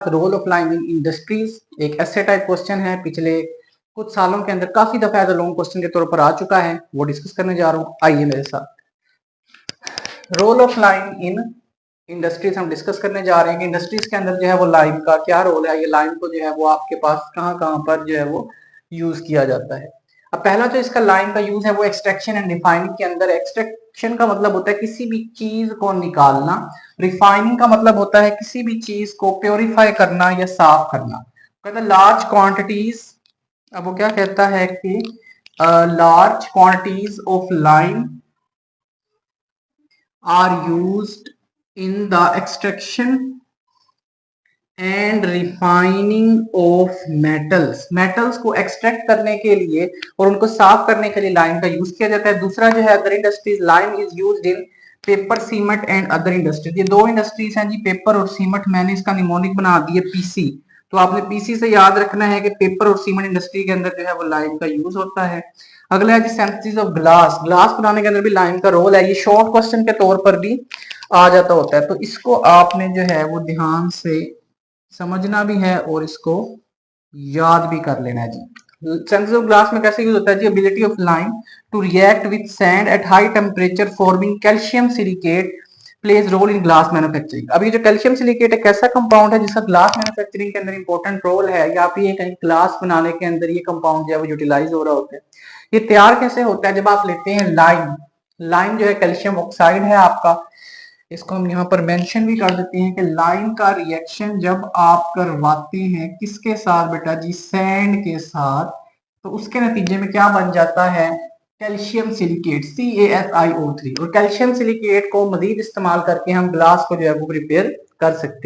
Role of lime in industries एक ऐसे type question है, पिछले कुछ सालों के अंदर काफी दफा एज लॉन्ग क्वेश्चन के तौर पर आ चुका है, वो डिस्कस करने जा रहा हूँ। आइए मेरे साथ role of lime in industries हम डिस्कस करने जा रहे हैं कि इंडस्ट्रीज के अंदर जो है वो लाइम का क्या रोल है, ये लाइम को जो है वो आपके पास कहाँ कहाँ पर जो है वो यूज किया जाता है। अब पहला जो इसका लाइम का यूज है वो एक्सट्रैक्शन एंड रिफाइनिंग के अंदर। एक्सट्रैक्शन का मतलब होता है किसी भी चीज को निकालना, रिफाइनिंग का मतलब होता है किसी भी चीज को प्योरीफाई करना या साफ करना। कहता है लार्ज क्वांटिटीज, अब वो क्या कहता है कि large quantities of lime are used in the extraction and refining of metals. Metals को एक्सट्रैक्ट करने के लिए और उनको साफ करने के लिए लाइम का यूज किया जाता है। दूसरा जो है other industries, lime is used in paper, cement and other industries. ये दो इंडस्ट्रीज हैं जी, पेपर और सीमेंट। मैंने इसका निमोनिक बना दिया पीसी, तो आपने पीसी से याद रखना है कि पेपर और सीमेंट इंडस्ट्री के अंदर जो है वो लाइम का यूज होता है। अगला है जी सिंथेसिस ऑफ ग्लास। ग्लास बनाने के अंदर भी लाइम का रोल है। ये शॉर्ट क्वेश्चन के तौर पर भी आ जाता होता है, तो इसको आपने जो है वो ध्यान से समझना भी है और इसको याद भी कर लेना है जी। सिंथेसिस ऑफ ग्लास में कैसे यूज होता है जी? Ability of lime to react with sand at high temperature forming calcium silicate plays role in glass manufacturing. अब ये जो कैल्शियम सिलिकेट एक ऐसा कंपाउंड है जिसका ग्लास मैन्युफैक्चरिंग के अंदर इंपॉर्टेंट रोल है, या फिर ये कहीं ग्लास बनाने के अंदर ये कंपाउंड जो है वो यूटिलाइज हो रहा होता है। ये तैयार कैसे होता है? जब आप लेते हैं लाइम, लाइम जो है कैल्शियम ऑक्साइड है आपका, इसको हम यहाँ पर मेंशन भी कर देते हैं कि लाइम का रिएक्शन जब आप करवाते हैं किसके साथ बेटा जी? सैंड के साथ, तो उसके नतीजे में क्या बन जाता है? Calcium silicate, CaSiO3। और कैल्शियम सिलिकेट को मजीद इस्तेमाल करके हम ग्लास को जो है वो प्रिपेयर कर सकते हैं।